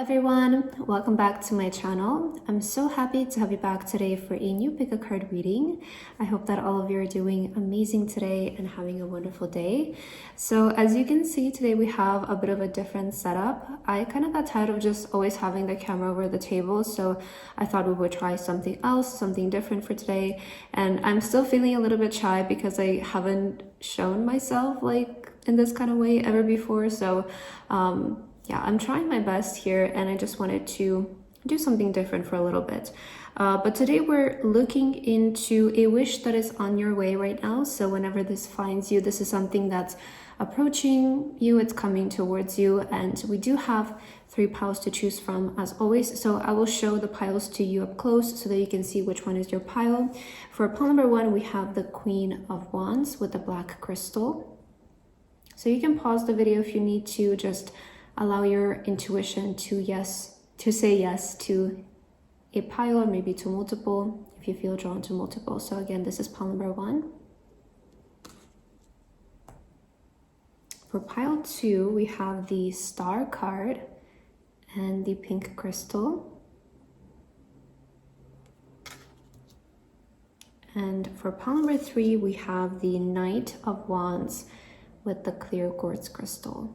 everyone, welcome back to my channel. I'm so happy to have you back today for a new pick a card reading. I hope that all of you are doing amazing today and having a wonderful day. So as you can see, today we have a bit of a different setup. I kind of got tired of just always having the camera over the table, so I thought we would try something else, something different for today. And I'm still feeling a little bit shy because I haven't shown myself like in this kind of way ever before. So yeah, I'm trying my best here, and I just wanted to do something different for a little bit. But today we're looking into a wish that is on your way right now. So whenever this finds you, this is something that's approaching you, it's coming towards you, and we do have 3 piles to choose from as always. So I will show the piles to you up close so that you can see which one is your pile. For pile number 1, we have the Queen of Wands with the black crystal. So you can pause the video if you need to, just allow your intuition to say yes to a pile or maybe to multiple if you feel drawn to multiple. So again, this is pile number 1. For pile 2, we have the Star card and the pink crystal. And for pile number 3, we have the Knight of Wands with the clear quartz crystal.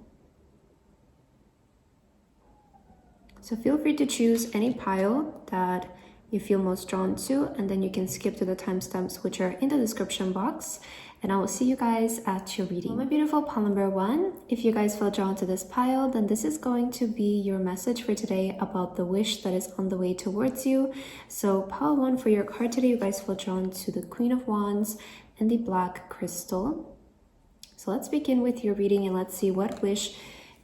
So feel free to choose any pile that you feel most drawn to, and then you can skip to the timestamps which are in the description box, and I will see you guys at your reading. Well, my beautiful pile number 1, if you guys feel drawn to this pile, then this is going to be your message for today about the wish that is on the way towards you. So pile 1 for your card today, you guys feel drawn to the Queen of Wands and the black crystal. So let's begin with your reading and let's see what wish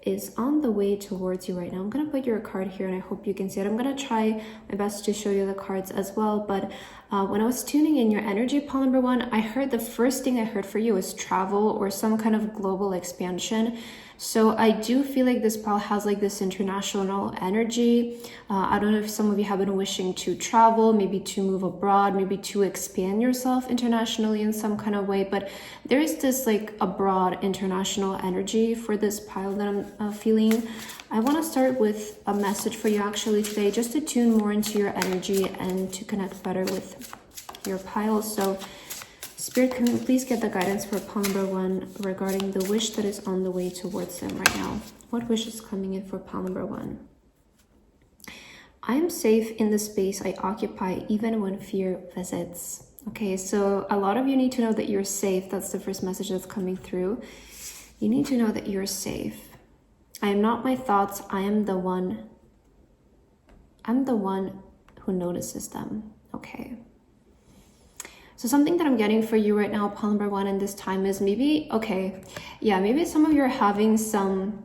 is on the way towards you right now. I'm going to put your card here and I hope you can see it. I'm going to try my best to show you the cards as well, but when I was tuning in your energy, pile number 1, I heard the first thing I heard for you is travel or some kind of global expansion. So I do feel like this pile has like this international energy. I don't know if some of you have been wishing to travel, maybe to move abroad, maybe to expand yourself internationally in some kind of way, but there is this like a broad international energy for this pile that I'm feeling. I want to start with a message for you actually today, just to tune more into your energy and to connect better with your pile. So Spirit, can you please get the guidance for pile number 1 regarding the wish that is on the way towards them right now? What wish is coming in for pile number 1? I am safe in the space I occupy even when fear visits. Okay, so a lot of you need to know that you're safe. That's the first message that's coming through. You need to know that you're safe. I am not my thoughts. I am the one. I'm the one who notices them. Okay. So something that I'm getting for you right now, pile number 1 in this time is maybe, okay, yeah, maybe some of you are having some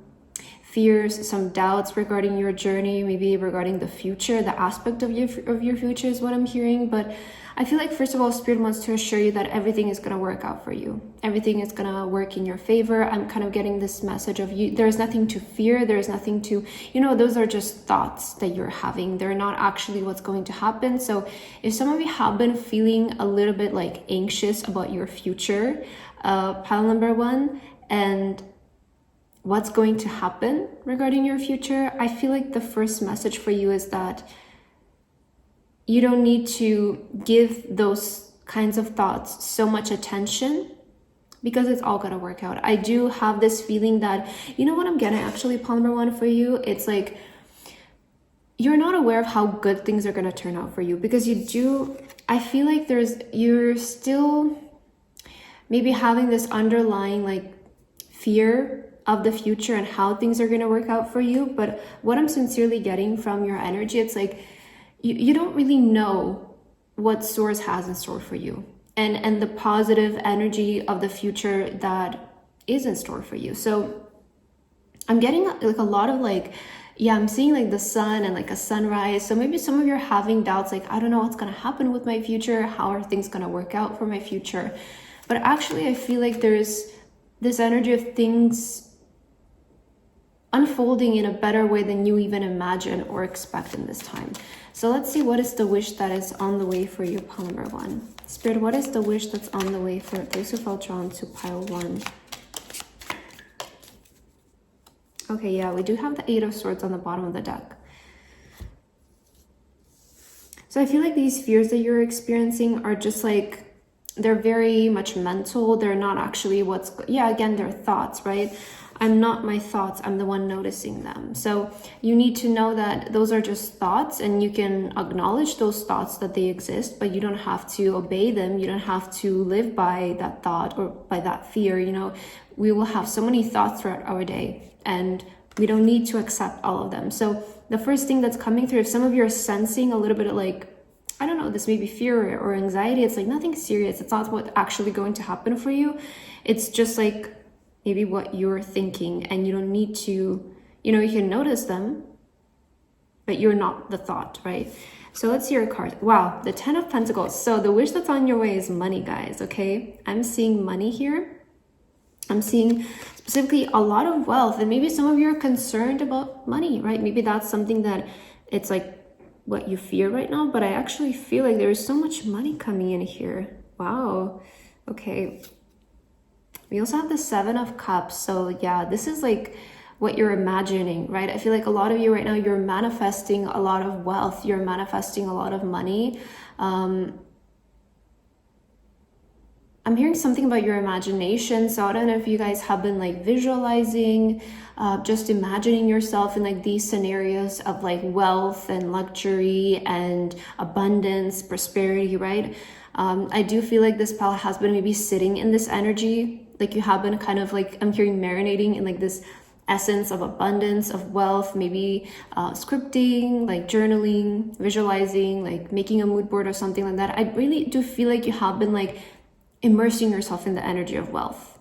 fears, some doubts regarding your journey, maybe regarding the future, the aspect of your future is what I'm hearing. But I feel like, first of all, Spirit wants to assure you that everything is going to work out for you. Everything is going to work in your favor. I'm kind of getting this message of you. There's nothing to fear. There's nothing to, those are just thoughts that you're having. They're not actually what's going to happen. So if some of you have been feeling a little bit like anxious about your future, pile number 1, and what's going to happen regarding your future, I feel like the first message for you is that you don't need to give those kinds of thoughts so much attention because it's all gonna work out. I do have this feeling that, you know what I'm getting actually, pile number 1 for you? It's like you're not aware of how good things are gonna turn out for you because I feel like you're still maybe having this underlying like fear of the future and how things are gonna work out for you. But what I'm sincerely getting from your energy, it's like, you don't really know what Source has in store for you and the positive energy of the future that is in store for you. So I'm getting like a lot of like, yeah, I'm seeing like the sun and like a sunrise. So maybe some of you are having doubts like, I don't know what's going to happen with my future. How are things going to work out for my future? But actually, I feel like there's this energy of things unfolding in a better way than you even imagine or expect in this time. So let's see, what is the wish that is on the way for you, pile number 1? Spirit, what is the wish that's on the way for those who felt drawn to pile 1? Okay, yeah, we do have the 8 of Swords on the bottom of the deck. So I feel like these fears that you're experiencing are just like, they're very much mental. They're not actually again, they're thoughts, right? I'm not my thoughts, I'm the one noticing them. So you need to know that those are just thoughts, and you can acknowledge those thoughts that they exist, but you don't have to obey them. You don't have to live by that thought or by that fear. You know, we will have so many thoughts throughout our day, and we don't need to accept all of them. So the first thing that's coming through, if some of you are sensing a little bit of like, I don't know, this may be fear or anxiety, it's like nothing serious. It's not what's actually going to happen for you. It's just like maybe what you're thinking, and you don't need to, you know, you can notice them, but you're not the thought, right? So let's see your card. Wow, the 10 of Pentacles. So the wish that's on your way is money, guys, okay? I'm seeing money here. I'm seeing specifically a lot of wealth, and maybe some of you are concerned about money, right? Maybe that's something that it's like what you fear right now, but I actually feel like there is so much money coming in here. Wow. Okay. We also have the 7 of Cups. So yeah, this is like what you're imagining, right? I feel like a lot of you right now, you're manifesting a lot of wealth. You're manifesting a lot of money. I'm hearing something about your imagination. So I don't know if you guys have been like visualizing, just imagining yourself in like these scenarios of like wealth and luxury and abundance, prosperity, right? I do feel like this pal has been maybe sitting in this energy. Like you have been kind of like, I'm hearing marinating in like this essence of abundance, of wealth, maybe scripting, like journaling, visualizing, like making a mood board or something like that. I really do feel like you have been like immersing yourself in the energy of wealth.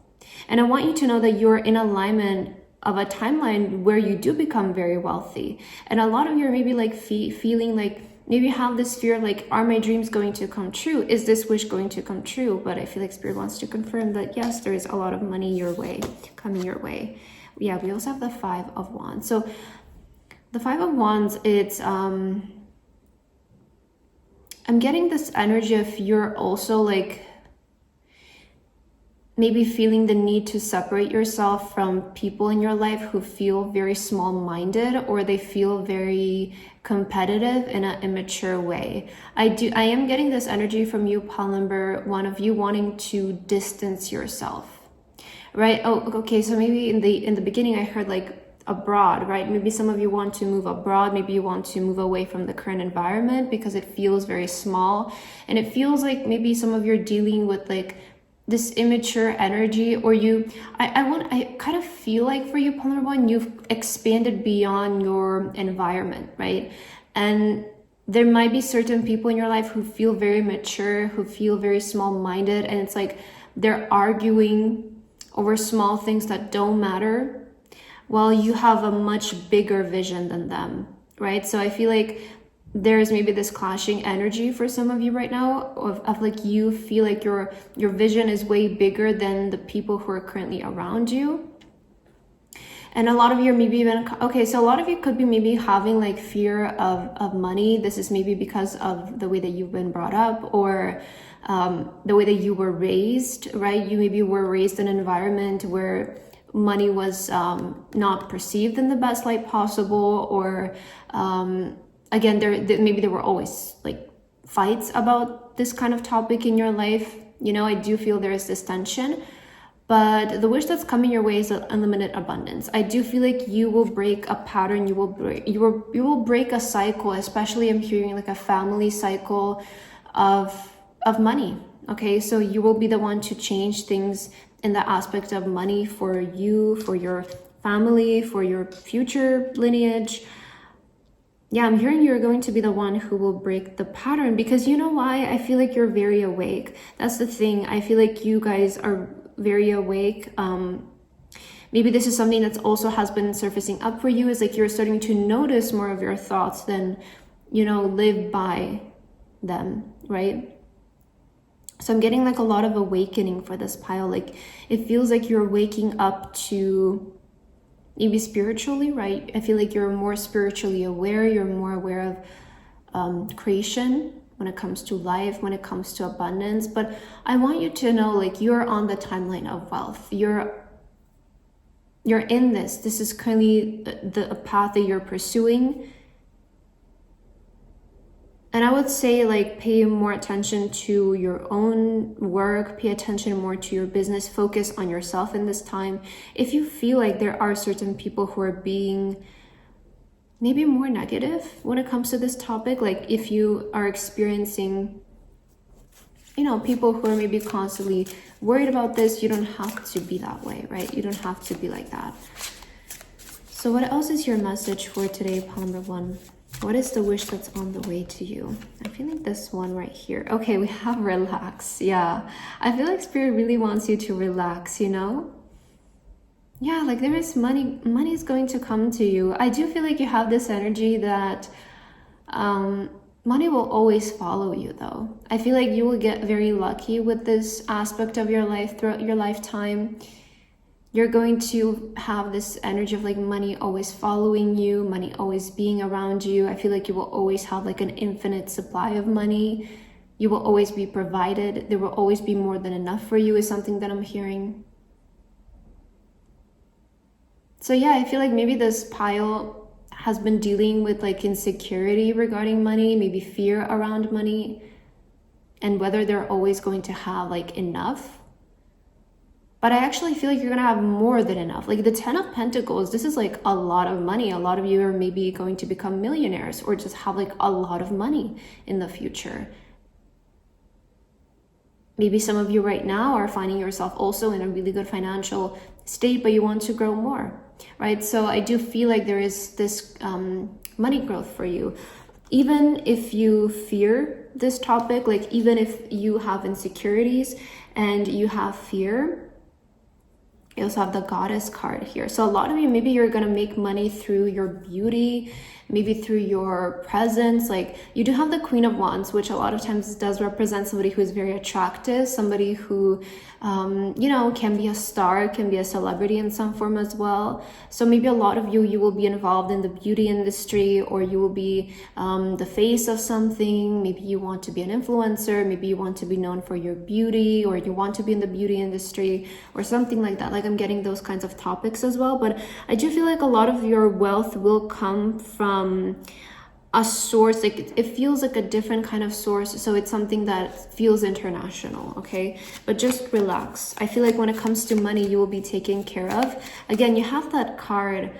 And I want you to know that you're in alignment of a timeline where you do become very wealthy. And a lot of you are maybe like feeling like, maybe you have this fear, like, are my dreams going to come true? Is this wish going to come true? But I feel like Spirit wants to confirm that yes, there is a lot of money your way, coming your way. Yeah, we also have the 5 of Wands. So the 5 of Wands, it's, I'm getting this energy of you're also like, maybe feeling the need to separate yourself from people in your life who feel very small-minded, or they feel very competitive in an immature way. I am getting this energy from you, pile number 1, of you wanting to distance yourself, right? Oh, okay. So maybe in the beginning I heard like abroad, right? Maybe some of you want to move abroad. Maybe you want to move away from the current environment because it feels very small, and it feels like maybe some of you are dealing with like this immature energy, or I kind of feel like for you, Polar One, you've expanded beyond your environment, right? And there might be certain people in your life who feel very mature, who feel very small-minded, and it's like they're arguing over small things that don't matter, while you have a much bigger vision than them, right? So I feel like there's maybe this clashing energy for some of you right now of like you feel like your vision is way bigger than the people who are currently around you. And a lot of you are maybe even, okay, so a lot of you could be maybe having like fear of money. This is maybe because of the way that you've been brought up, or the way that you were raised, right? You maybe were raised in an environment where money was not perceived in the best light possible, or again, maybe there were always like fights about this kind of topic in your life. You know, I do feel there is this tension, but the wish that's coming your way is unlimited abundance. I do feel like you will break a pattern. You will break a cycle. Especially, I'm hearing like a family cycle of money. Okay, so you will be the one to change things in the aspect of money for you, for your family, for your future lineage. Yeah, I'm hearing you're going to be the one who will break the pattern, because you know why? I feel like you're very awake. That's the thing. I feel like you guys are very awake. Maybe this is something that's also has been surfacing up for you, is like you're starting to notice more of your thoughts than, you know, live by them, right? So I'm getting like a lot of awakening for this pile. Like it feels like you're waking up to maybe spiritually, right? I feel like you're more spiritually aware. You're more aware of creation when it comes to life, when it comes to abundance. But I want you to know, like, you're on the timeline of wealth. You're in this. This is currently the path that you're pursuing. And I would say like pay more attention to your own work, pay attention more to your business, focus on yourself in this time. If you feel like there are certain people who are being maybe more negative when it comes to this topic, like if you are experiencing, you know, people who are maybe constantly worried about this, you don't have to be that way, right? You don't have to be like that. So what else is your message for today, pile number 1? What is the wish that's on the way to you? I feel like this one right here. Okay, we have relax. Yeah, I feel like Spirit really wants you to relax, you know? Yeah, like there is money. Money is going to come to you. I do feel like you have this energy that money will always follow you though. I feel like you will get very lucky with this aspect of your life throughout your lifetime. You're going to have this energy of like money always following you, money always being around you. I feel like you will always have like an infinite supply of money. You will always be provided. There will always be more than enough for you is something that I'm hearing. So yeah, I feel like maybe this pile has been dealing with like insecurity regarding money, maybe fear around money, and whether they're always going to have like enough. But I actually feel like you're going to have more than enough. Like the 10 of Pentacles, this is like a lot of money. A lot of you are maybe going to become millionaires or just have like a lot of money in the future. Maybe some of you right now are finding yourself also in a really good financial state, but you want to grow more, right? So I do feel like there is this money growth for you. Even if you fear this topic, like even if you have insecurities and you have fear, you also have the Goddess card here. So a lot of you, maybe you're going to make money through your beauty, maybe through your presence. Like you do have the Queen of Wands, which a lot of times does represent somebody who is very attractive, somebody who, you know, can be a star, can be a celebrity in some form as well. So maybe a lot of you will be involved in the beauty industry, or you will be the face of something. Maybe you want to be an influencer, maybe you want to be known for your beauty, or you want to be in the beauty industry or something like that. Like I'm getting those kinds of topics as well. But I do feel like a lot of your wealth will come from a source, like it feels like a different kind of source, so it's something that feels international, okay? But just relax. I feel like when it comes to money, you will be taken care of. Again, you have that card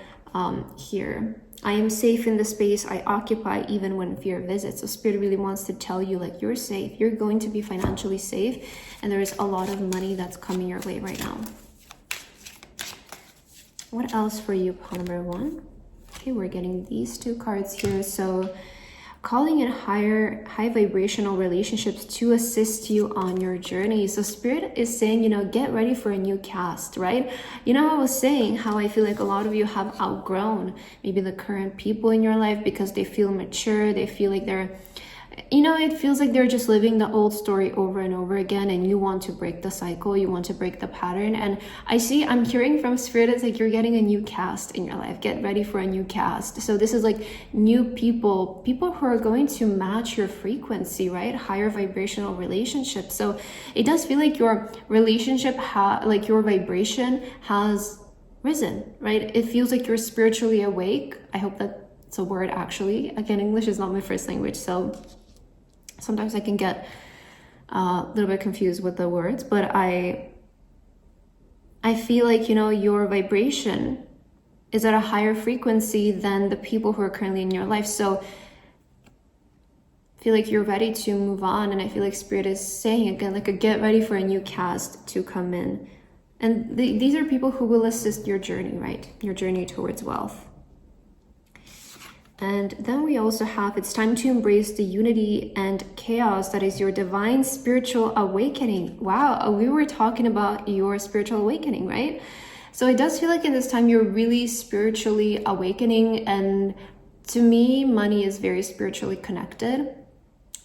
here. I am safe in the space I occupy even when fear visits. So Spirit really wants to tell you like you're safe, you're going to be financially safe, and there is a lot of money that's coming your way right now. What else for you, pile number 1? Okay, we're getting these 2 cards here. So calling in high vibrational relationships to assist you on your journey. So Spirit is saying, you know, get ready for a new cast, right? You know, I was saying how I feel like a lot of you have outgrown maybe the current people in your life because they feel mature. They feel like they're, you know, it feels like they're just living the old story over and over again, and you want to break the cycle, you want to break the pattern. And I'm hearing from Spirit, it's like you're getting a new cast in your life. Get ready for a new cast. So this is like new people who are going to match your frequency, right? Higher vibrational relationships. So it does feel like your relationship, like your vibration has risen, right? It feels like you're spiritually awake. I hope that's a word actually. Again, English is not my first language, so sometimes I can get a little bit confused with the words, but I feel like, you know, your vibration is at a higher frequency than the people who are currently in your life. So I feel like you're ready to move on, and I feel like Spirit is saying again, like get ready for a new cast to come in. And these are people who will assist your journey, right? Your journey towards wealth. And then we also have, it's time to embrace the unity and chaos that is your divine spiritual awakening. Wow, we were talking about your spiritual awakening, right? So it does feel like in this time you're really spiritually awakening. And to me, money is very spiritually connected.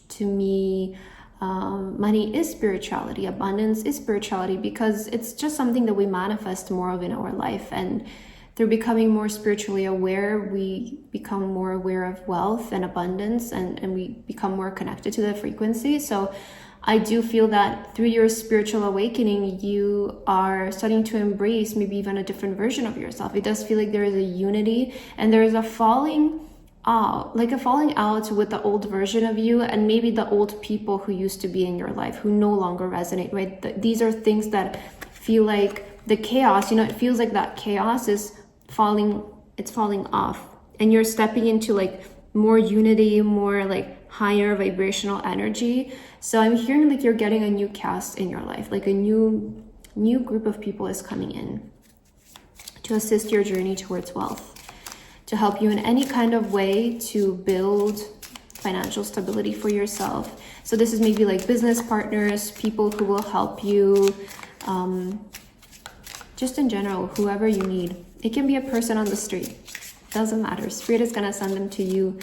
To me, money is spirituality, abundance is spirituality, because it's just something that we manifest more of in our life. And through becoming more spiritually aware, we become more aware of wealth and abundance, and we become more connected to that frequency. So I do feel that through your spiritual awakening, you are starting to embrace maybe even a different version of yourself. It does feel like there is a unity and there is a falling out, like a falling out with the old version of you, and maybe the old people who used to be in your life who no longer resonate, right? These are things that feel like the chaos, you know, it feels like that chaos is falling, it's falling off, and you're stepping into like more unity, more like higher vibrational energy. So I'm hearing like you're getting a new cast in your life, like a new group of people is coming in to assist your journey towards wealth, to help you in any kind of way to build financial stability for yourself. So this is maybe like business partners, people who will help you, just in general, whoever you need. It can be a person on the street, doesn't matter. Spirit is gonna send them to you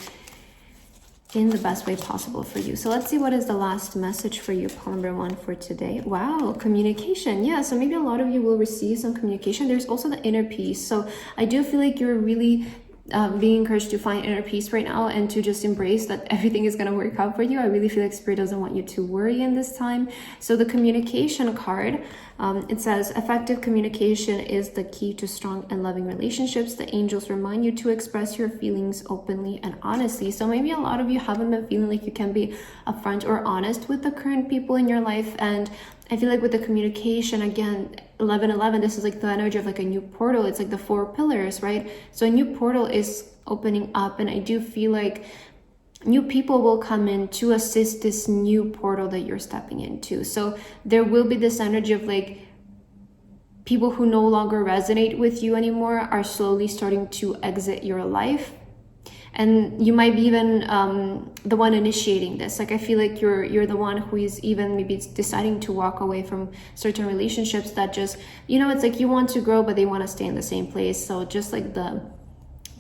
in the best way possible for you. So let's see what is the last message for you, pile number 1 for today. Wow, communication. Yeah, so maybe a lot of you will receive some communication. There's also the inner peace. So I do feel like you're really being encouraged to find inner peace right now and to just embrace that everything is going to work out for you. I really feel like Spirit doesn't want you to worry in this time. So the communication card, it says effective communication is the key to strong and loving relationships. The angels remind you to express your feelings openly and honestly. So maybe a lot of you haven't been feeling like you can be upfront or honest with the current people in your life, and I feel like with the communication, again, 1111, this is like the energy of like a new portal. It's like the 4 pillars, right? So a new portal is opening up, and I do feel like new people will come in to assist this new portal that you're stepping into. So there will be this energy of like people who no longer resonate with you anymore are slowly starting to exit your life. And you might be even the one initiating this. Like I feel like you're the one who is even maybe deciding to walk away from certain relationships that just, you know, it's like you want to grow, but they want to stay in the same place. So just like the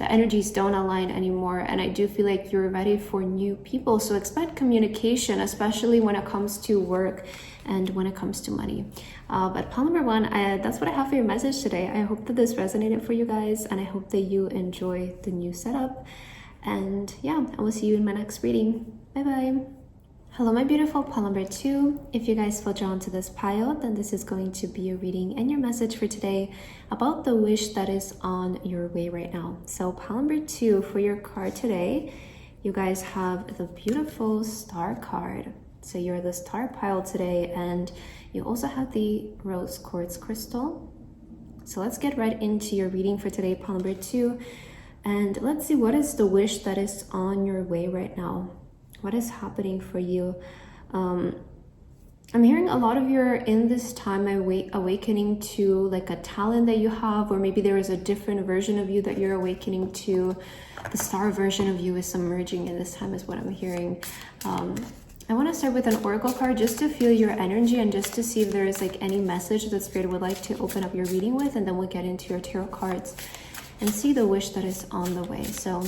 energies don't align anymore. And I do feel like you're ready for new people. So expect communication, especially when it comes to work and when it comes to money. But pile number 1, that's what I have for your message today. I hope that this resonated for you guys, and I hope that you enjoy the new setup. And yeah, I will see you in my next reading. Bye bye. Hello, my beautiful pile number 2. If you guys feel drawn to this pile, then this is going to be your reading and your message for today about the wish that is on your way right now. So pile number 2 for your card today, you guys have the beautiful star card. So you're the star pile today, and you also have the rose quartz crystal. So let's get right into your reading for today, pile number 2. And let's see, what is the wish that is on your way right now? What is happening for you? I'm hearing a lot of you are in this time awakening to like a talent that you have, or maybe there is a different version of you that you're awakening to. The star version of you is emerging in this time is what I'm hearing. I want to start with an oracle card just to feel your energy and just to see if there is like any message that Spirit would like to open up your reading with, and then we'll get into your tarot cards and see the wish that is on the way. So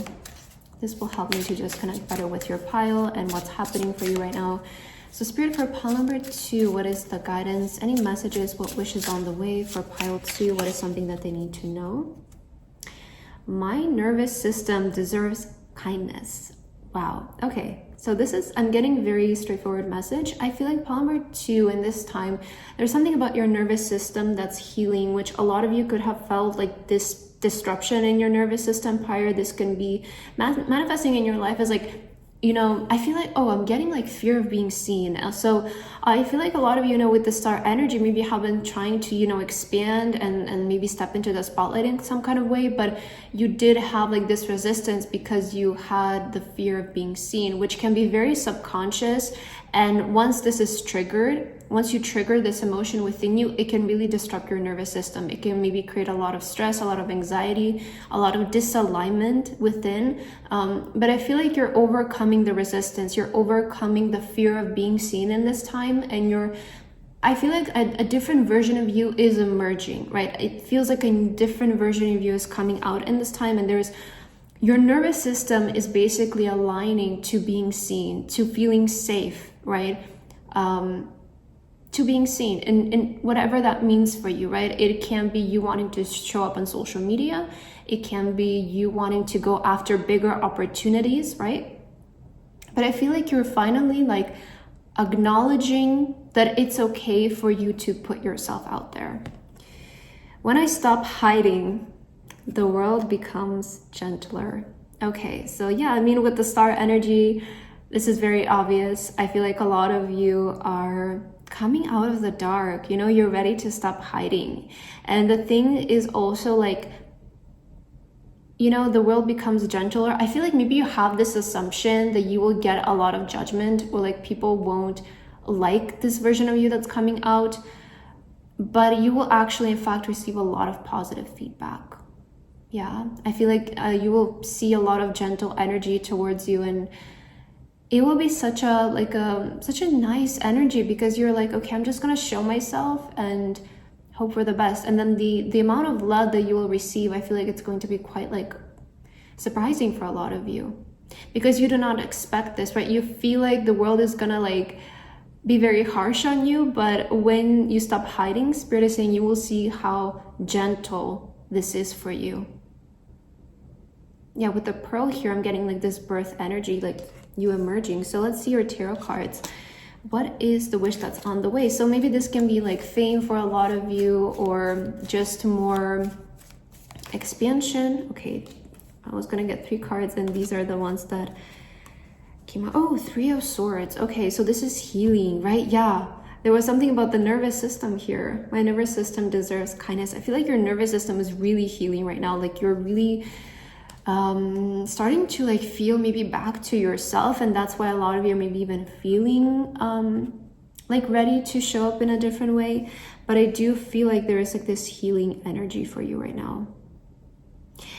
this will help me to just connect better with your pile and what's happening for you right now. So Spirit, for pile number 2, what is the guidance? Any messages? What wish is on the way for pile 2? What is something that they need to know? My nervous system deserves kindness. Wow. Okay. So this is, I'm getting very straightforward message. I feel like pile number 2 in this time, there's something about your nervous system that's healing, which a lot of you could have felt like this disruption in your nervous system prior. This can be manifesting in your life as like, you know, I feel like, oh, I'm getting like fear of being seen. So I feel like a lot of you know with the star energy maybe have been trying to, you know, expand and maybe step into the spotlight in some kind of way, but you did have like this resistance because you had the fear of being seen, which can be very subconscious. And once this is triggered, once you trigger this emotion within you, it can really disrupt your nervous system. It can maybe create a lot of stress, a lot of anxiety, a lot of disalignment within. But I feel like you're overcoming the resistance. You're overcoming the fear of being seen in this time. And I feel like a different version of you is emerging, right? It feels like a different version of you is coming out in this time. And your nervous system is basically aligning to being seen, to feeling safe, right? To being seen and whatever that means for you, right? It can be you wanting to show up on social media. It can be you wanting to go after bigger opportunities, right? But I feel like you're finally like acknowledging that it's okay for you to put yourself out there. When I stop hiding, the world becomes gentler. Okay, so yeah, I mean, with the star energy, this is very obvious. I feel like a lot of you are coming out of the dark. You know, you're ready to stop hiding. And the thing is also like, you know, the world becomes gentler. I feel like maybe you have this assumption that you will get a lot of judgment, or like people won't like this version of you that's coming out, but you will actually, in fact, receive a lot of positive feedback. Yeah, I feel like you will see a lot of gentle energy towards you, and it will be such a nice energy, because you're like, okay, I'm just gonna show myself and hope for the best. And then the amount of love that you will receive, I feel like it's going to be quite like surprising for a lot of you, because you do not expect this, right? You feel like the world is gonna like be very harsh on you, but when you stop hiding, Spirit is saying you will see how gentle this is for you. Yeah, with the pearl here, I'm getting like this birth energy, like you emerging. So let's see your tarot cards. What is the wish that's on the way? So maybe this can be like fame for a lot of you, or just more expansion. Okay, I was gonna get 3 cards, and these are the ones that came out. Oh, 3 of Swords. Okay, so this is healing, right? Yeah, there was something about the nervous system here. My nervous system deserves kindness. I feel like your nervous system is really healing right now. Like you're really starting to like feel maybe back to yourself, and that's why a lot of you are maybe even feeling like ready to show up in a different way. But I do feel like there is like this healing energy for you right now,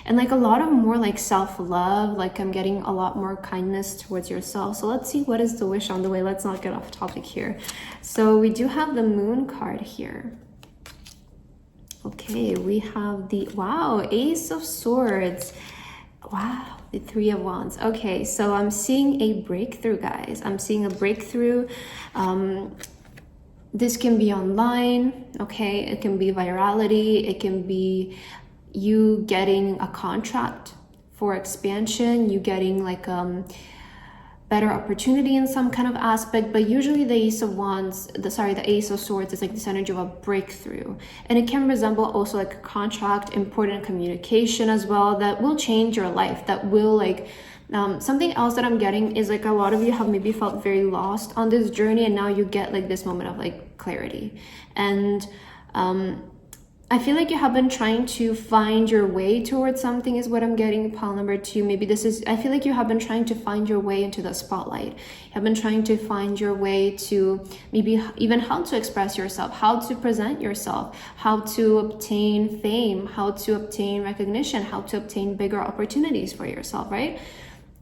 and like a lot of more like self-love. Like I'm getting a lot more kindness towards yourself. So let's see, what is the wish on the way? Let's not get off topic here. So we do have the Moon card here. Okay, we have the, wow, Ace of Swords. Wow, the 3 of Wands. Okay, so I'm seeing a breakthrough, guys. I'm seeing a breakthrough. This can be online, okay? It can be virality. It can be you getting a contract for expansion, you getting like better opportunity in some kind of aspect. But usually the Ace of Wands, the Ace of Swords is like this energy of a breakthrough, and it can resemble also like a contract, important communication as well, that will change your life, that will like something else that I'm getting is like a lot of you have maybe felt very lost on this journey, and now you get like this moment of like clarity. And I feel like you have been trying to find your way towards something, is what I'm getting. Pile number 2, maybe this is, I feel like you have been trying to find your way into the spotlight. You have been trying to find your way to maybe even how to express yourself, how to present yourself, how to obtain fame, how to obtain recognition, how to obtain bigger opportunities for yourself, right?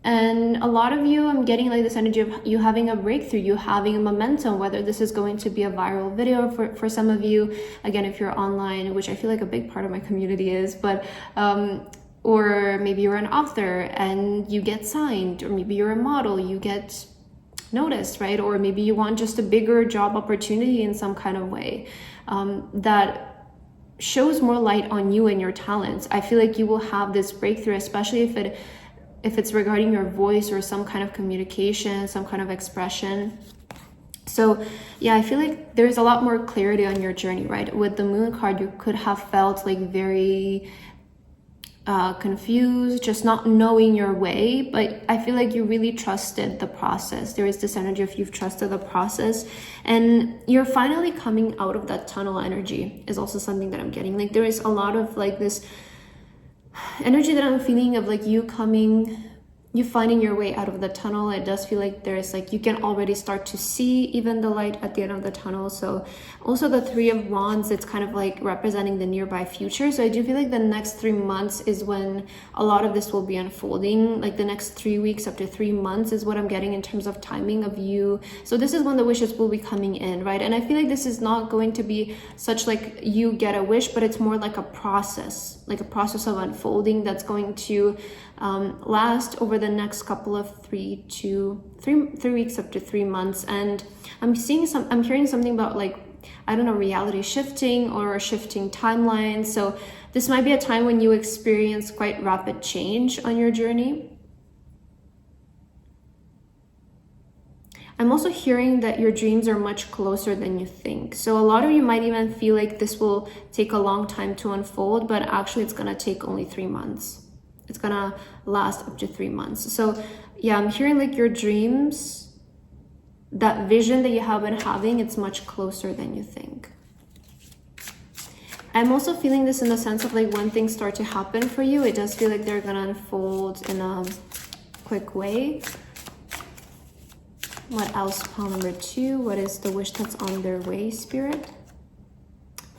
And a lot of you, I'm getting like this energy of you having a breakthrough, you having a momentum, whether this is going to be a viral video for some of you, again, if you're online, which I feel like a big part of my community is, but or maybe you're an author and you get signed, or maybe you're a model, you get noticed, right? Or maybe you want just a bigger job opportunity in some kind of way that shows more light on you and your talents. I feel like you will have this breakthrough, especially if it's regarding your voice or some kind of communication, some kind of expression. So yeah, I feel like there's a lot more clarity on your journey, right? With the Moon card, you could have felt like very confused, just not knowing your way, but I feel like you really trusted the process. There is this energy of you've trusted the process, and you're finally coming out of that tunnel energy is also something that I'm getting. Like there is a lot of like this energy that I'm feeling of like you finding your way out of the tunnel. It does feel like there's like you can already start to see even the light at the end of the tunnel. So also the 3 of Wands, it's kind of like representing the nearby future. So I do feel like the next 3 months is when a lot of this will be unfolding. Like the next 3 weeks up to 3 months is what I'm getting in terms of timing of you. So this is when the wishes will be coming in, right? And I feel like this is not going to be such like you get a wish, but it's more like a process of unfolding that's going to last over the next couple of 3 weeks up to 3 months. And I'm hearing something about like, I don't know, reality shifting or shifting timelines. So this might be a time when you experience quite rapid change on your journey. I'm also hearing that your dreams are much closer than you think. So a lot of you might even feel like this will take a long time to unfold, but actually it's gonna take only 3 months. It's gonna last up to 3 months. So yeah, I'm hearing like your dreams, that vision that you have been having, it's much closer than you think. I'm also feeling this in the sense of like when things start to happen for you, it does feel like they're gonna unfold in a quick way. What else? Pile number 2. What is the wish that's on their way, Spirit?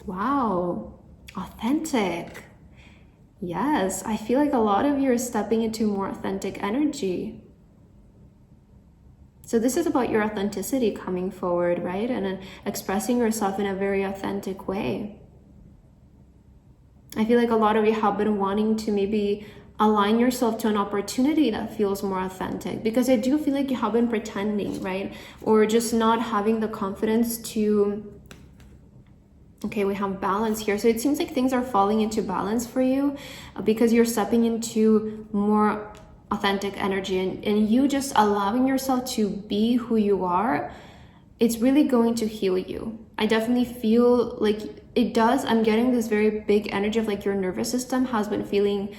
Wow. Authentic. Yes, I feel like a lot of you are stepping into more authentic energy. So this is about your authenticity coming forward, right? And expressing yourself in a very authentic way. I feel like a lot of you have been wanting to maybe align yourself to an opportunity that feels more authentic, because I do feel like you have been pretending, right? Or just not having the confidence to, okay, we have balance here. So it seems like things are falling into balance for you because you're stepping into more authentic energy, and you just allowing yourself to be who you are. It's really going to heal you. I definitely feel like it does. I'm getting this very big energy of like your nervous system has been feeling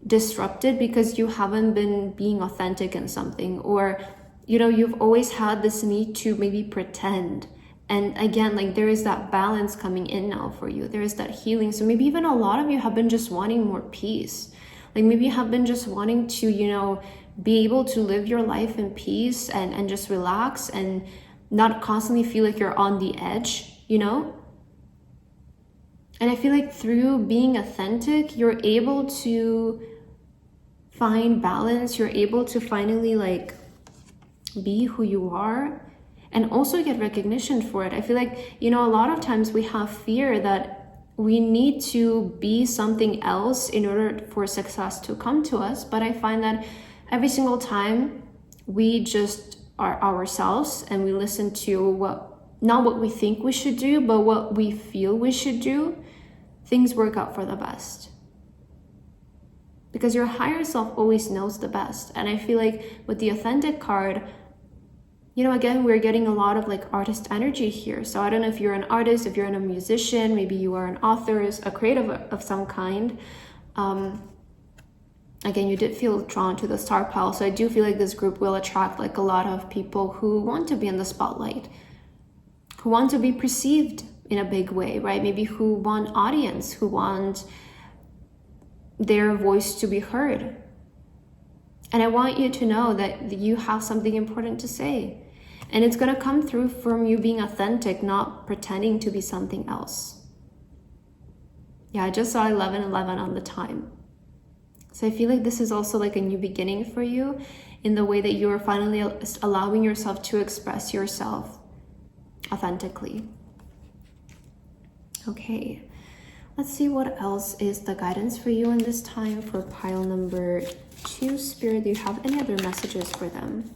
disrupted because you haven't been being authentic in something, or you know, you've always had this need to maybe pretend. And again, like there is that balance coming in now for you. There is that healing. So maybe even a lot of you have been just wanting more peace. Like maybe you have been just wanting to, you know, be able to live your life in peace and just relax and not constantly feel like you're on the edge, you know? And I feel like through being authentic, you're able to find balance. You're able to finally like be who you are and also get recognition for it. I feel like, you know, a lot of times we have fear that we need to be something else in order for success to come to us. But I find that every single time we just are ourselves and we listen to not what we think we should do, but what we feel we should do, things work out for the best. Because your higher self always knows the best. And I feel like with the authentic card, you know, again, we're getting a lot of like artist energy here. So I don't know if you're an artist, if you're a musician, maybe you are an author, a creative of some kind. Again, you did feel drawn to the star pile. So I do feel like this group will attract like a lot of people who want to be in the spotlight, who want to be perceived in a big way, right? Maybe who want audience, who want their voice to be heard. And I want you to know that you have something important to say. And it's going to come through from you being authentic, not pretending to be something else. Yeah, I just saw 1111 on the time. So I feel like this is also like a new beginning for you in the way that you are finally allowing yourself to express yourself authentically. Okay, let's see what else is the guidance for you in this time for pile number 2. Spirit, do you have any other messages for them?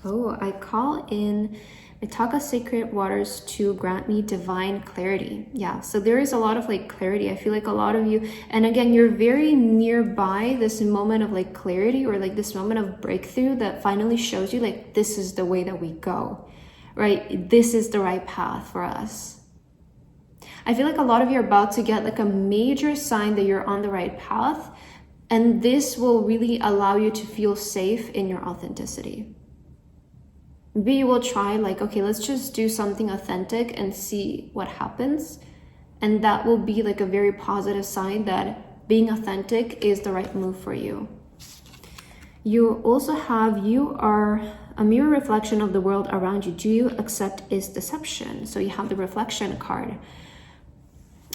Oh, I call in Mitaka Sacred Waters to grant me divine clarity. Yeah, so there is a lot of like clarity. I feel like a lot of you, and again, you're very nearby this moment of like clarity or like this moment of breakthrough that finally shows you like this is the way that we go, right? This is the right path for us. I feel like a lot of you are about to get like a major sign that you're on the right path, and this will really allow you to feel safe in your authenticity. Maybe you will try like, okay, let's just do something authentic and see what happens. And that will be like a very positive sign that being authentic is the right move for you. You also have, you are a mirror reflection of the world around you. Do you accept its deception? So you have the reflection card.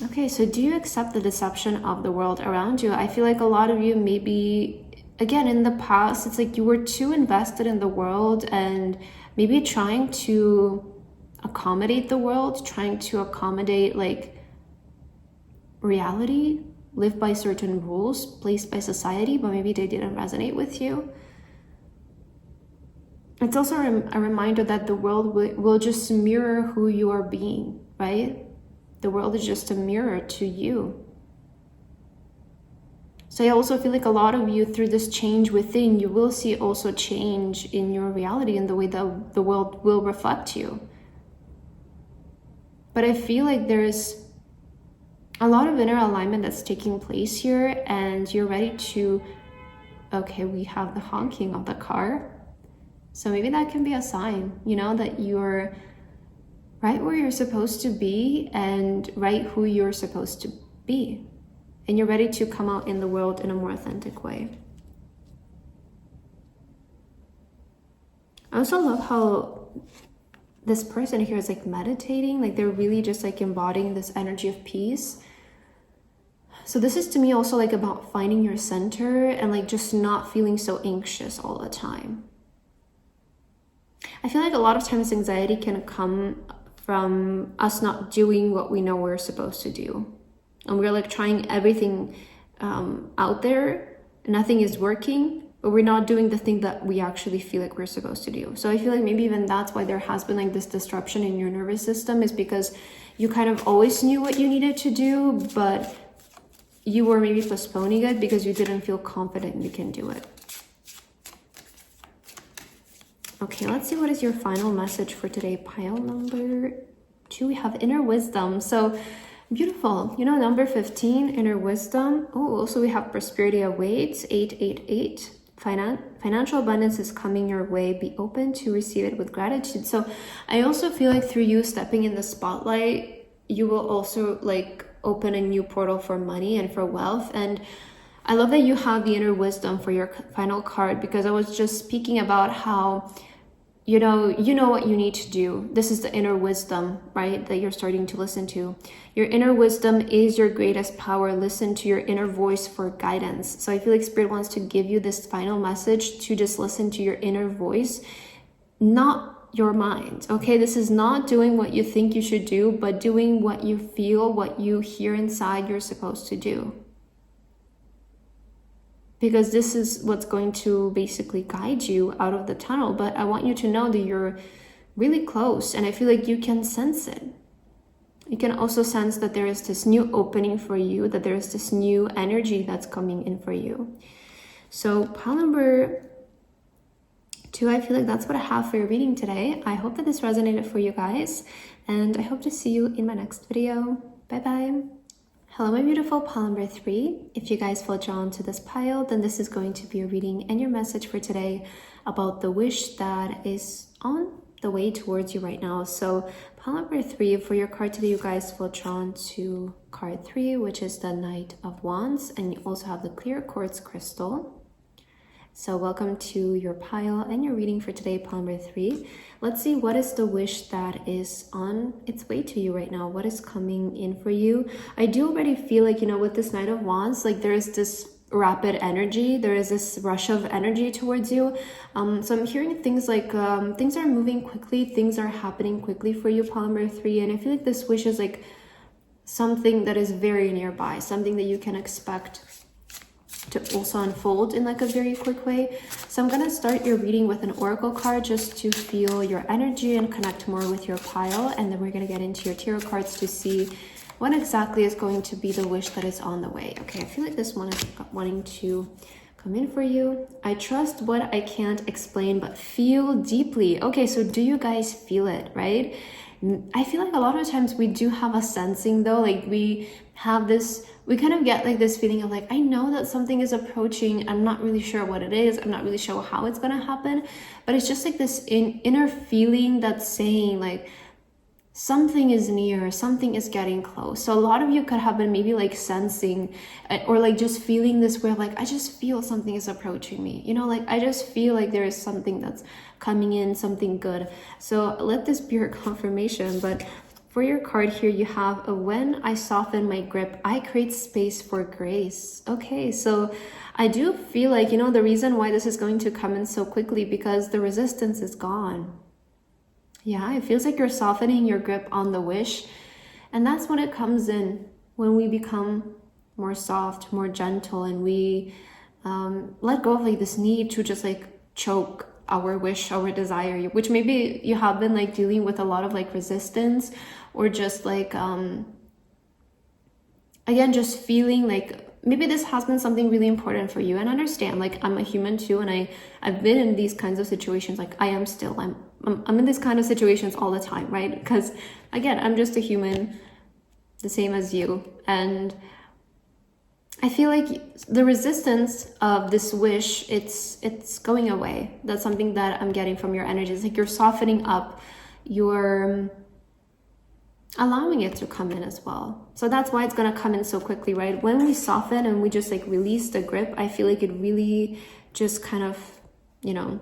Okay, so do you accept the deception of the world around you? I feel like a lot of you maybe, again, in the past, it's like you were too invested in the world and maybe trying to accommodate the world, trying to accommodate like reality, live by certain rules placed by society, but maybe they didn't resonate with you. It's also a reminder that the world will just mirror who you are being, right? The world is just a mirror to you. So I also feel like a lot of you, through this change within, you will see also change in your reality and the way that the world will reflect you. But I feel like there's a lot of inner alignment that's taking place here, and you're ready to, okay, we have the honking of the car. So maybe that can be a sign, you know, that you're right where you're supposed to be and right who you're supposed to be. And you're ready to come out in the world in a more authentic way. I also love how this person here is like meditating, like they're really just like embodying this energy of peace. So this is to me also like about finding your center and like just not feeling so anxious all the time. I feel like a lot of times anxiety can come from us not doing what we know we're supposed to do. And we're like trying everything out there, nothing is working, but we're not doing the thing that we actually feel like we're supposed to do. So I feel like maybe even that's why there has been like this disruption in your nervous system, is because you kind of always knew what you needed to do, but you were maybe postponing it because you didn't feel confident you can do it. Okay, let's see what is your final message for today. Pile number 2, we have inner wisdom. So beautiful, you know, number 15, inner wisdom. Oh, also we have prosperity awaits, 888. Financial abundance is coming your way. Be open to receive it with gratitude. So I also feel like through you stepping in the spotlight, you will also like open a new portal for money and for wealth. And I love that you have the inner wisdom for your final card, because I was just speaking about how you know what you need to do. This is the inner wisdom, right, that you're starting to listen to. Your inner wisdom is your greatest power. Listen to your inner voice for guidance. So I feel like Spirit wants to give you this final message to just listen to your inner voice, not your mind. Okay, this is not doing what you think you should do, but doing what you feel, what you hear inside you're supposed to do. Because this is what's going to basically guide you out of the tunnel. But I want you to know that you're really close, and I feel like you can sense it. You can also sense that there is this new opening for you, that there is this new energy that's coming in for you. So pile number 2, I feel like that's what I have for your reading today. I hope that this resonated for you guys, and I hope to see you in my next video. Bye bye. Hello, my beautiful pile number 3. If you guys feel drawn to this pile, then this is going to be a reading and your message for today about the wish that is on the way towards you right now. So pile number 3, for your card today, you guys feel drawn to card 3, which is the Knight of Wands, and you also have the clear quartz crystal. So welcome to your pile and your reading for today, pile number 3. Let's see, what is the wish that is on its way to you right now? What is coming in for you? I do already feel like, you know, with this Knight of Wands, like there is this rapid energy. There is this rush of energy towards you. So I'm hearing things like things are moving quickly. Things are happening quickly for you, pile number 3. And I feel like this wish is like something that is very nearby, something that you can expect to also unfold in like a very quick way. So I'm gonna start your reading with an oracle card just to feel your energy and connect more with your pile, and then we're gonna get into your tarot cards to see what exactly is going to be the wish that is on the way. Okay, I feel like this one is wanting to come in for you. I trust what I can't explain, but feel deeply. Okay, so do you guys feel it, right? I feel like a lot of times we do have a sensing though, like we have this, we kind of get like this feeling of like, I know that something is approaching. I'm not really sure what it is. I'm not really sure how it's going to happen, but it's just like this inner feeling that's saying like, something is near, something is getting close. So a lot of you could have been maybe like sensing or like just feeling this where like, I just feel something is approaching me, you know, like I just feel like there is something that's coming in, something good. So let this be your confirmation. But for your card here, you have a when I soften my grip, I create space for grace. Okay, so I do feel like, you know, the reason why this is going to come in so quickly because the resistance is gone. Yeah, it feels like you're softening your grip on the wish. And that's when it comes in, when we become more soft, more gentle, and we let go of like this need to just like choke our wish, our desire, which maybe you have been like dealing with a lot of like resistance or just like, again, just feeling like maybe this has been something really important for you. And understand, like I'm a human too, and I've been in these kinds of situations. Like I am still, I'm in these kind of situations all the time, right? Because again, I'm just a human. the same as you. And I feel like the resistance of this wish, it's going away. That's something that I'm getting from your energy. It's like you're softening up, you're allowing it to come in as well. So that's why it's gonna come in so quickly, right? When we soften and we just like release the grip, I feel like it really just kind of, you know,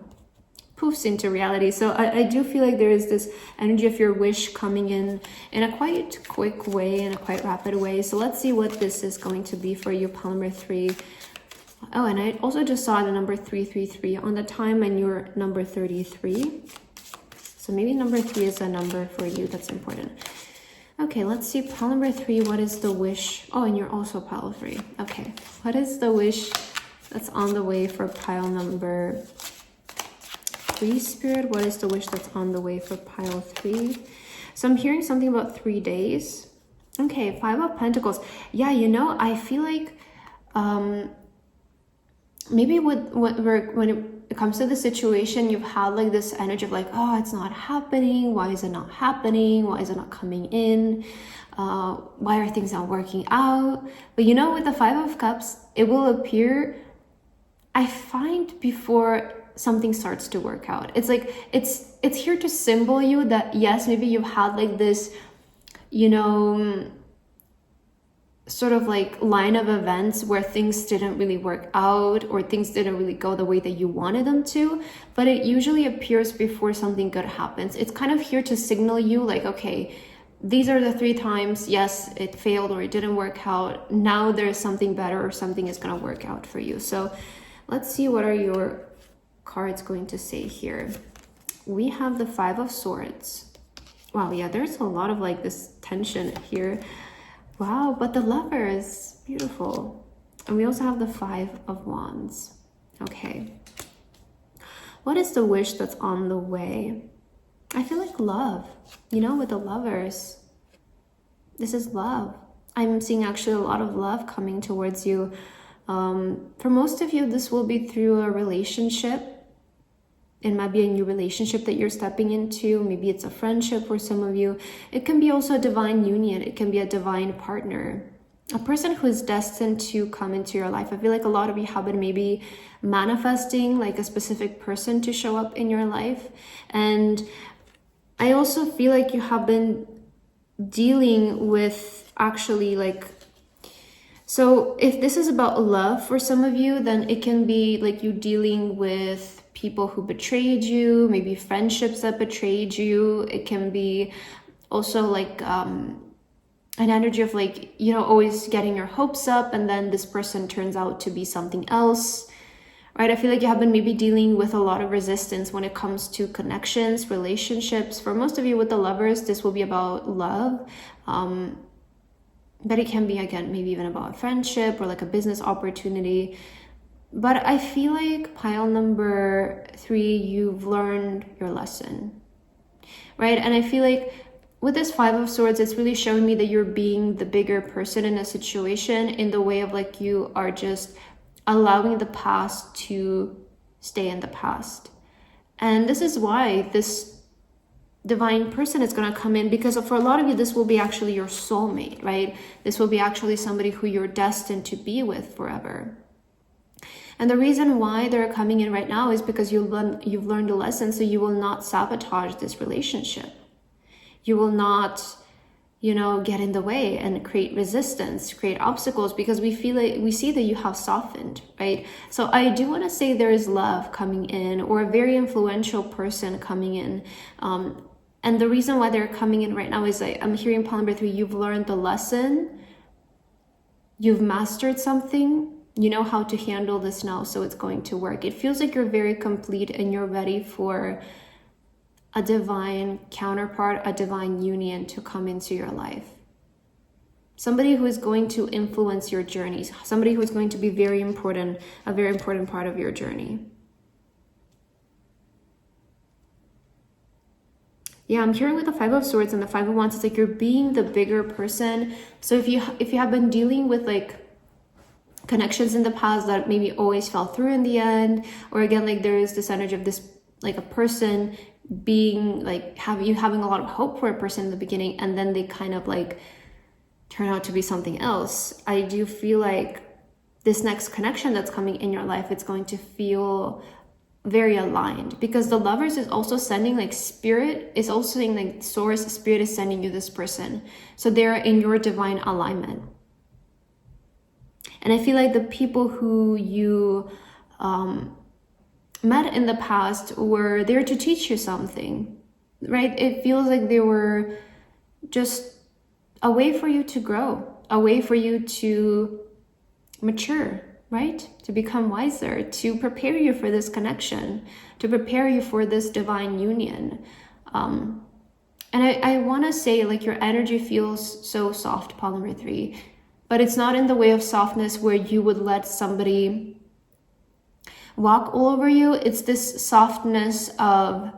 poofs into reality. So I do feel like there is this energy of your wish coming in a quite quick way, in a quite rapid way. So let's see what this is going to be for you, pile number 3. Oh, and I also just saw the number 333 on the time, and you're number 33. So maybe number 3 is a number for you that's important. Okay, let's see, pile number 3, what is the wish? Oh, and you're also pile 3. Okay, what is the wish that's on the way for pile number 3, Spirit? What is the wish that's on the way for pile 3? So I'm hearing something about 3 days. Okay, 5 of Pentacles. Yeah, you know, I feel like maybe when it comes to the situation, you've had like this energy of like, oh, it's not happening. Why is it not happening? Why is it not coming in? Why are things not working out? But you know, with the 5 of Cups, it will appear, I find, before something starts to work out. It's like, it's here to symbol you that yes, maybe you've had like this, you know, sort of like line of events where things didn't really work out or things didn't really go the way that you wanted them to, but it usually appears before something good happens. It's kind of here to signal you like, okay, these are the 3 times, yes, it failed or it didn't work out. Now there's something better or something is going to work out for you. So let's see, what are your cards going to say here? We have the 5 of Swords. Wow, yeah, there's a lot of like this tension here. Wow, but the Lovers, beautiful. And we also have the 5 of Wands. Okay. What is the wish that's on the way? I feel like love, you know, with the Lovers. This is love. I'm seeing actually a lot of love coming towards you. For most of you, this will be through a relationship. It might be a new relationship that you're stepping into. Maybe it's a friendship for some of you. It can be also a divine union. It can be a divine partner, a person who is destined to come into your life. I feel like a lot of you have been maybe manifesting like a specific person to show up in your life. And I also feel like you have been dealing with actually like, so if this is about love for some of you, then it can be like you dealing with people who betrayed you, maybe friendships that betrayed you. It can be also like an energy of like, you know, always getting your hopes up and then this person turns out to be something else, right? I feel like you have been maybe dealing with a lot of resistance when it comes to connections, relationships. For most of you with the Lovers, this will be about love. But it can be, again, maybe even about a friendship or like a business opportunity. But I feel like pile number 3, you've learned your lesson, right? And I feel like with this 5 of Swords, it's really showing me that you're being the bigger person in a situation in the way of like you are just allowing the past to stay in the past. And this is why this divine person is going to come in, because for a lot of you, this will be actually your soulmate, right? This will be actually somebody who you're destined to be with forever. And the reason why they're coming in right now is because you've learned a lesson, so you will not sabotage this relationship. You will not, you know, get in the way and create resistance, create obstacles, because we see that you have softened, right? So I do want to say there is love coming in, or a very influential person coming in. And the reason why they're coming in right now is I'm hearing pile number 3, you've learned the lesson, you've mastered something, you know how to handle this now, so it's going to work. It feels like you're very complete and you're ready for a divine counterpart, a divine union to come into your life. Somebody who is going to influence your journeys, somebody who is going to be very important, a very important part of your journey. Yeah, I'm hearing with the 5 of Swords and the 5 of Wands, it's like you're being the bigger person. So if you have been dealing with like connections in the past that maybe always fell through in the end, or again, like there is this energy of this, like a person being like having a lot of hope for a person in the beginning, and then they kind of like turn out to be something else. I do feel like this next connection that's coming in your life, it's going to feel very aligned, because the Lovers is also sending, like, spirit is also saying, like, source, spirit is sending you this person. So they're in your divine alignment. And I feel like the people who you met in the past were there to teach you something, right? It feels like they were just a way for you to grow, a way for you to mature, right? To become wiser, to prepare you for this connection, to prepare you for this divine union. And I want to say, like, your energy feels so soft, pile number 3, but it's not in the way of softness where you would let somebody walk all over you. It's this softness of,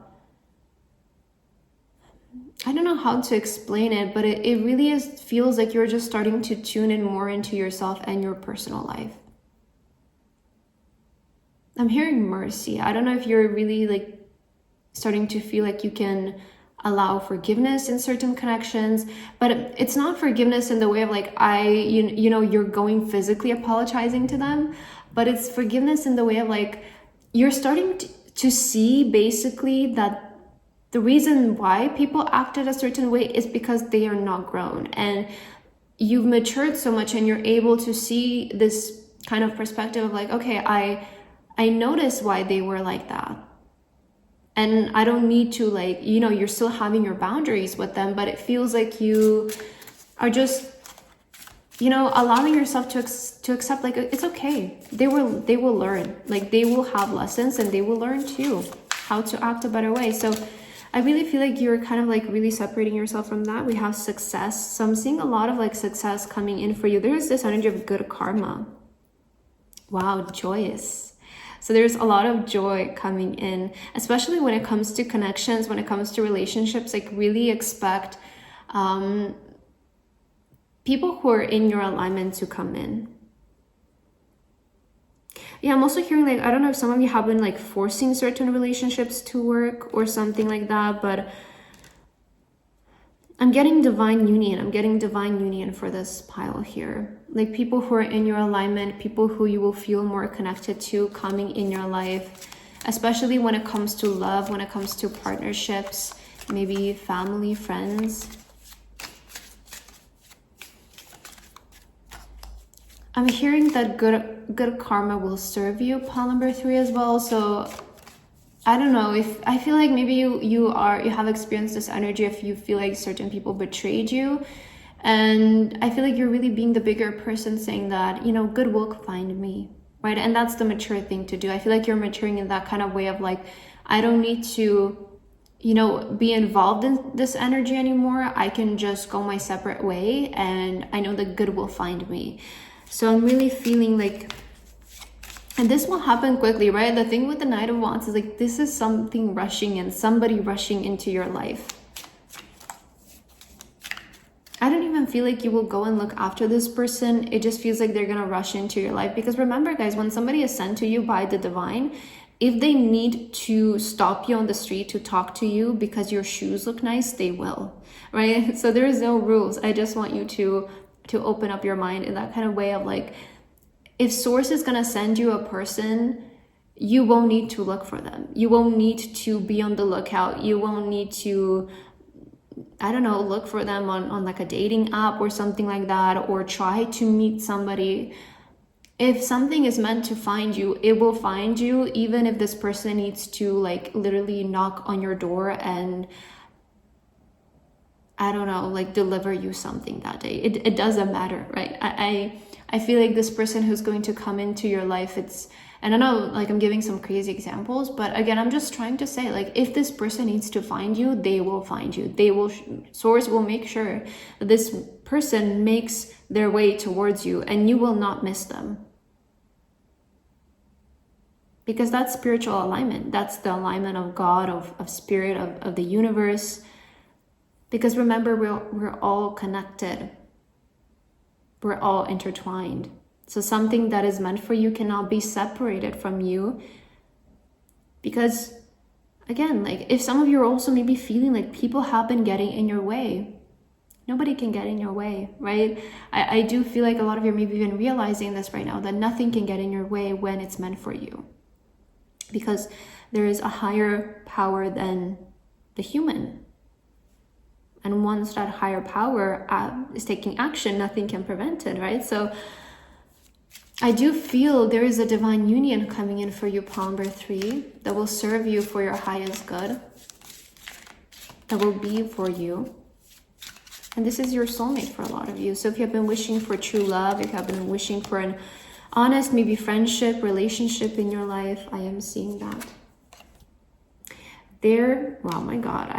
I don't know how to explain it, but it really feels like you're just starting to tune in more into yourself and your personal life. I'm hearing mercy. I don't know if you're really, like, starting to feel like you can allow forgiveness in certain connections, but it's not forgiveness in the way of, like, you know, you're going physically apologizing to them, but it's forgiveness in the way of, like, you're starting to see basically that the reason why people acted a certain way is because they are not grown, and you've matured so much and you're able to see this kind of perspective of, like, okay, I notice why they were like that. And I don't need to, like, you know, you're still having your boundaries with them, but it feels like you are just, you know, allowing yourself to accept, like, it's okay. They will learn, like, they will have lessons and they will learn too how to act a better way. So I really feel like you're kind of, like, really separating yourself from that. We have success. So I'm seeing a lot of, like, success coming in for you. There's this energy of good karma. Wow, joyous. So there's a lot of joy coming in, especially when it comes to connections, when it comes to relationships. Like, really expect people who are in your alignment to come in. Yeah, I'm also hearing, like, I don't know if some of you have been, like, forcing certain relationships to work or something like that, but I'm getting divine union. I'm getting divine union for this pile here. Like, people who are in your alignment, people who you will feel more connected to coming in your life, especially when it comes to love, when it comes to partnerships, maybe family, friends. I'm hearing that good karma will serve you, pile number 3 as well. So I don't know, if I feel like maybe you have experienced this energy if you feel like certain people betrayed you. And I feel like you're really being the bigger person, saying that, you know, good will find me, right? And that's the mature thing to do. I feel like you're maturing in that kind of way of, like, I don't need to, you know, be involved in this energy anymore. I can just go my separate way, and I know that good will find me. So I'm really feeling like, and this will happen quickly, right? The thing with the Knight of Wands is, like, this is something rushing in, somebody rushing into your life. I don't even feel like you will go and look after this person. It just feels like they're gonna rush into your life. Because remember, guys, when somebody is sent to you by the divine, if they need to stop you on the street to talk to you because your shoes look nice, they will, right? So there is no rules. I just want you to open up your mind in that kind of way of, like, if source is gonna send you a person, you won't need to look for them. You won't need to be on the lookout. You won't need to, I don't know, look for them on like a dating app or something like that, or try to meet somebody. If something is meant to find you, it will find you, even if this person needs to, like, literally knock on your door and, I don't know, like, deliver you something that day. It doesn't matter, right? I feel like this person who's going to come into your life, it's, and I know, like, I'm giving some crazy examples, but again, I'm just trying to say, like, if this person needs to find you, they will find you. They will, source will make sure that this person makes their way towards you, and you will not miss them. Because that's spiritual alignment. That's the alignment of God, of spirit, of the universe. Because remember, we're all connected. We're all intertwined. So something that is meant for you cannot be separated from you. Because, again, like, if some of you are also maybe feeling like people have been getting in your way, Nobody can get in your way, right? I do feel like a lot of you are maybe even realizing this right now, that nothing can get in your way when it's meant for you. Because there is a higher power than the human. And once that higher power is taking action, nothing can prevent it, right? So I do feel there is a divine union coming in for you, pile number 3, that will serve you for your highest good, that will be for you. And this is your soulmate for a lot of you. So if you have been wishing for true love, if you have been wishing for an honest, maybe friendship, relationship in your life, I am seeing that. Oh my God,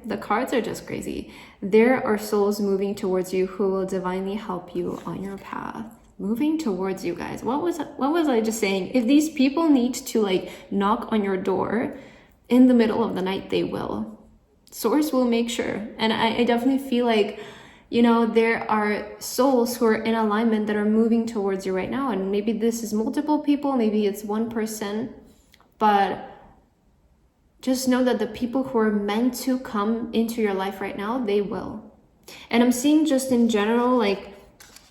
the cards are just crazy. There are souls moving towards you who will divinely help you on your path. Moving towards you guys. What was I just saying? If these people need to like knock on your door in the middle of the night, they will. Source will make sure. And I definitely feel like, you know, there are souls who are in alignment that are moving towards you right now. And maybe this is multiple people, maybe it's one person, but just know that the people who are meant to come into your life right now, they will. And I'm seeing just in general, like,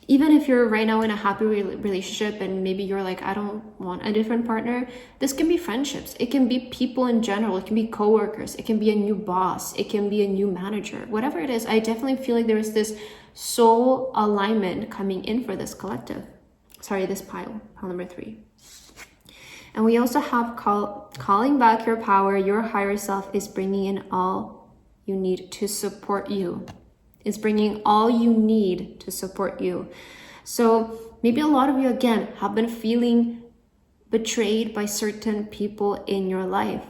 even if you're right now in a happy relationship and maybe you're like, I don't want a different partner, this can be friendships. It can be people in general. It can be coworkers. It can be a new boss. It can be a new manager. Whatever it is, I definitely feel like there is this soul alignment coming in for this collective. Sorry, this pile number 3. And we also have calling back your power. Your higher self is bringing in all you need to support you. It's bringing all you need to support you. So maybe a lot of you, again, have been feeling betrayed by certain people in your life,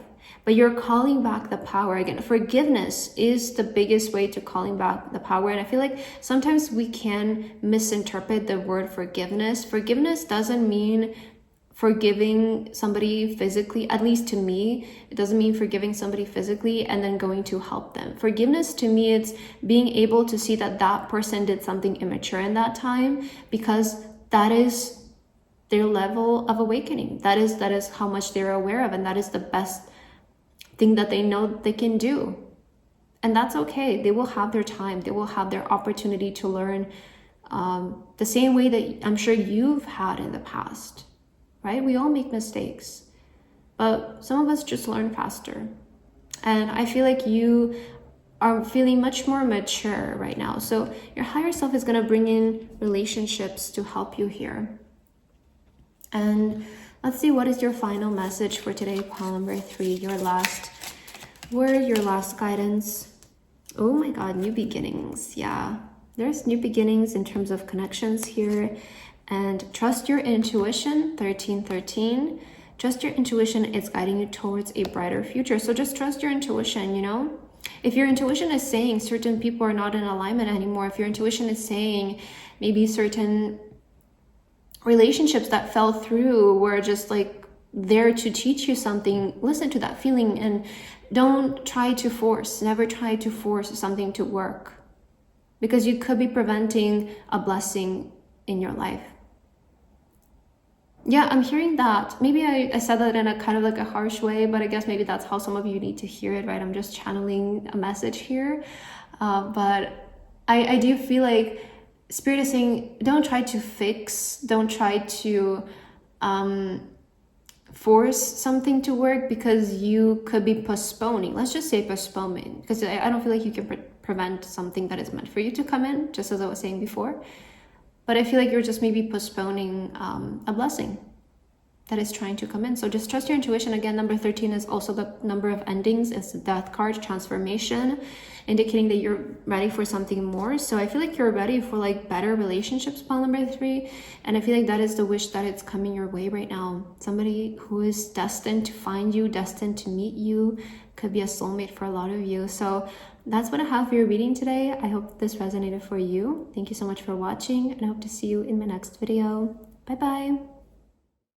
but you're calling back the power. Again, forgiveness is the biggest way to calling back the power. And I feel like sometimes we can misinterpret the word forgiveness. Forgiveness doesn't mean forgiving somebody physically. At least to me, it doesn't mean forgiving somebody physically and then going to help them. Forgiveness to me, it's being able to see that that person did something immature in that time, because that is their level of awakening. That is how much they're aware of, and that is the best thing that they know they can do. And that's okay. They will have their time. They will have their opportunity to learn the same way that I'm sure you've had in the past. Right? We all make mistakes, but some of us just learn faster. And I feel like you are feeling much more mature right now. So your higher self is going to bring in relationships to help you here. And let's see, what is your final message for today, pile number 3, your last word, your last guidance. Oh my God, new beginnings. Yeah, there's new beginnings in terms of connections here. And trust your intuition, 1313. Trust your intuition, it's guiding you towards a brighter future. So just trust your intuition, you know? If your intuition is saying certain people are not in alignment anymore, if your intuition is saying maybe certain relationships that fell through were just like there to teach you something, listen to that feeling and don't try to force, never try to force something to work, because you could be preventing a blessing in your life. Yeah, I'm hearing that. Maybe I said that in a kind of like a harsh way, but I guess maybe that's how some of you need to hear it, right? I'm just channeling a message here. But I do feel like Spirit is saying, don't try to fix, don't try to force something to work, because you could be postponing. Let's just say postponement, because I don't feel like you can prevent something that is meant for you to come in, just as I was saying before. But I feel like you're just maybe postponing a blessing that is trying to come in. So just trust your intuition. Again, number 13 is also the number of endings. It's the death card, transformation, indicating that you're ready for something more. So I feel like you're ready for like better relationships, pile number 3. And I feel like that is the wish that it's coming your way right now. Somebody who is destined to find you, destined to meet you, could be a soulmate for a lot of you. So that's what I have for your reading today. I hope this resonated for you. Thank you so much for watching, and I hope to see you in my next video. Bye bye.